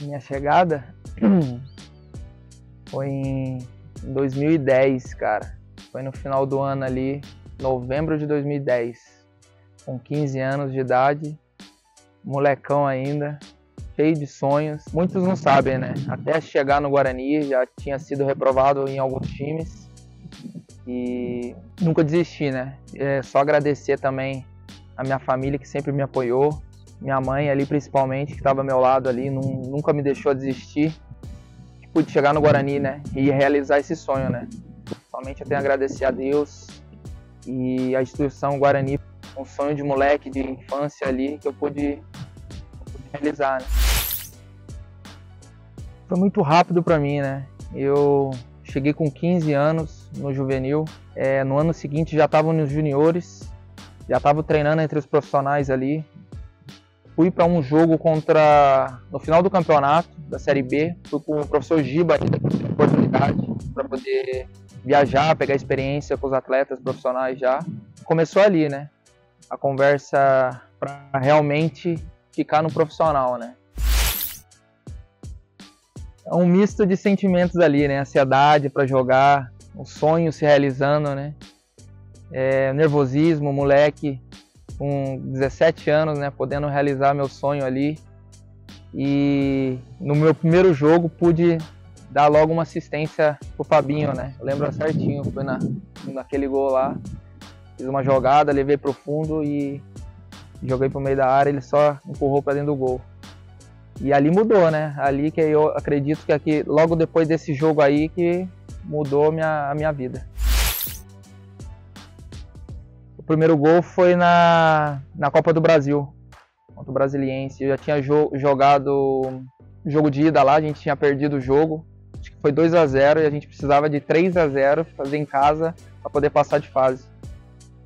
minha chegada foi em 2010, cara. Foi no final do ano ali, novembro de 2010. Com 15 anos de idade, molecão ainda, cheio de sonhos. Muitos não sabem, né? Até chegar no Guarani, já tinha sido reprovado em alguns times. E nunca desisti, né? É só agradecer também a minha família que sempre me apoiou. Minha mãe ali principalmente, que estava ao meu lado ali, nunca me deixou desistir. Pude chegar no Guarani, né, e realizar esse sonho, né. Somente eu tenho a agradecer a Deus e a instituição Guarani, um sonho de moleque, de infância ali, que eu pude realizar, né. Foi muito rápido para mim, né. Eu cheguei com 15 anos no juvenil, no ano seguinte já estava nos juniores, já estava treinando entre os profissionais ali. Fui para um jogo no final do campeonato da Série B, fui com o professor Giba, que teve a oportunidade para poder viajar, pegar experiência com os atletas profissionais já. Começou ali, né, a conversa para realmente ficar no profissional, né. É um misto de sentimentos ali, né, ansiedade para jogar, o sonho se realizando, né, nervosismo, moleque, com 17 anos, né, podendo realizar meu sonho ali. E no meu primeiro jogo pude dar logo uma assistência pro Fabinho, né. Eu lembro certinho, fui naquele gol lá, fiz uma jogada, levei pro fundo e joguei pro meio da área, ele só empurrou para dentro do gol. E ali mudou, né, ali que eu acredito que aqui, logo depois desse jogo aí, que mudou a minha vida. O primeiro gol foi na Copa do Brasil, contra o Brasiliense. Eu já tinha jogado jogo de ida lá, a gente tinha perdido o jogo. Acho que foi 2-0 e a gente precisava de 3-0 fazer em casa para poder passar de fase.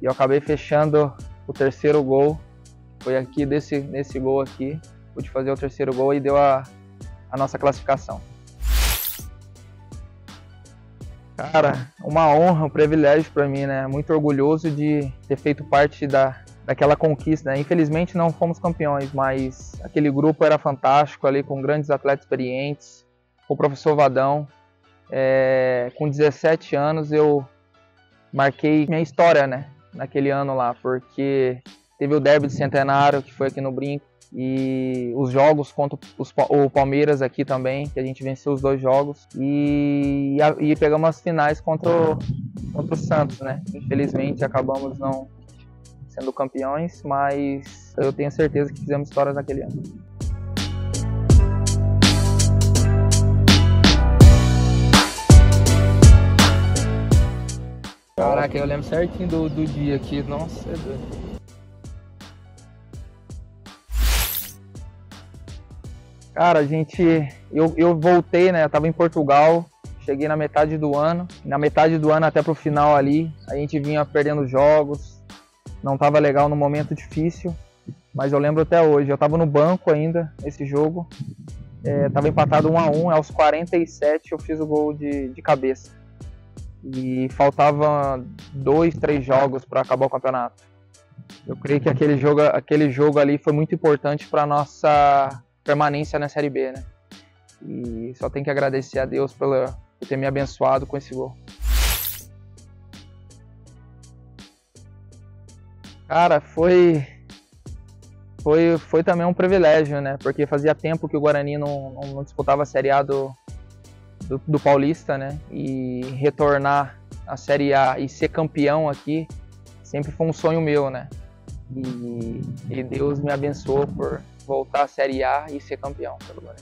E eu acabei fechando o terceiro gol. Foi aqui nesse gol aqui, pude fazer o terceiro gol e deu a nossa classificação. Cara, uma honra, um privilégio para mim, né? Muito orgulhoso de ter feito parte daquela conquista, né? Infelizmente não fomos campeões, mas aquele grupo era fantástico ali, com grandes atletas experientes, com o professor Vadão. Com 17 anos eu marquei minha história, né? Naquele ano lá, porque teve o derby de Centenário, que foi aqui no Brinco, e os jogos contra o Palmeiras aqui também, que a gente venceu os 2 jogos, e pegamos as finais contra o Santos, né? Infelizmente acabamos não sendo campeões, mas eu tenho certeza que fizemos histórias naquele ano. Caraca, eu lembro certinho do dia aqui, nossa, é doido. Cara, eu voltei, né, eu tava em Portugal, cheguei na metade do ano até pro final ali, a gente vinha perdendo jogos, não tava legal no momento difícil, mas eu lembro até hoje, eu tava no banco ainda, nesse jogo, tava empatado 1-1, aos 47 eu fiz o gol de cabeça, e faltava 2, 3 jogos para acabar o campeonato. Eu creio que aquele jogo ali foi muito importante para nossa permanência na Série B, né? E só tenho que agradecer a Deus por ter me abençoado com esse gol. Cara, foi também um privilégio, né? Porque fazia tempo que o Guarani não disputava a Série A do Paulista, né? E retornar à Série A e ser campeão aqui sempre foi um sonho meu, né? E Deus me abençoou por voltar à Série A e ser campeão pelo Guarani.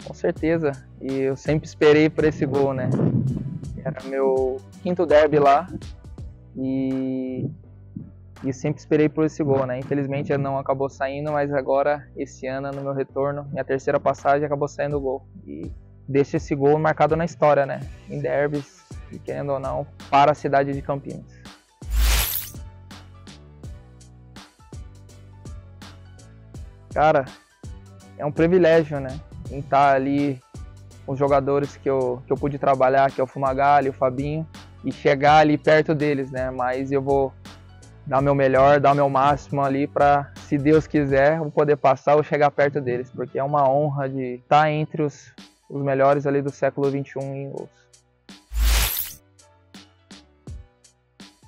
Com certeza, e eu sempre esperei por esse gol, né? Era meu 5º derby lá e sempre esperei por esse gol, né? Infelizmente não acabou saindo, mas agora, esse ano, no meu retorno, minha terceira passagem, acabou saindo o gol. E deixa esse gol marcado na história, né? Em derbys, querendo ou não, para a cidade de Campinas. Cara, é um privilégio, né? Em estar ali com os jogadores que eu pude trabalhar, que é o Fumagalli, o Fabinho, e chegar ali perto deles, né? Mas eu vou dar o meu melhor, dar o meu máximo ali para se Deus quiser, vou poder passar ou chegar perto deles, porque é uma honra de estar entre os melhores ali do século XXI em gols.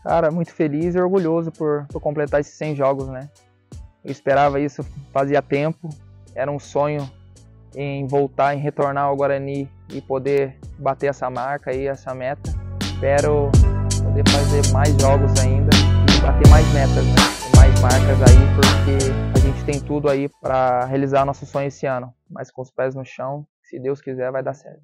Cara, muito feliz e orgulhoso por completar esses 100 jogos, né? Eu esperava isso fazia tempo, era um sonho em voltar, em retornar ao Guarani e poder bater essa marca aí, essa meta. Espero poder fazer mais jogos ainda e bater mais metas, né? Mais marcas aí, porque a gente tem tudo aí para realizar nosso sonho esse ano. Mas com os pés no chão, se Deus quiser, vai dar certo.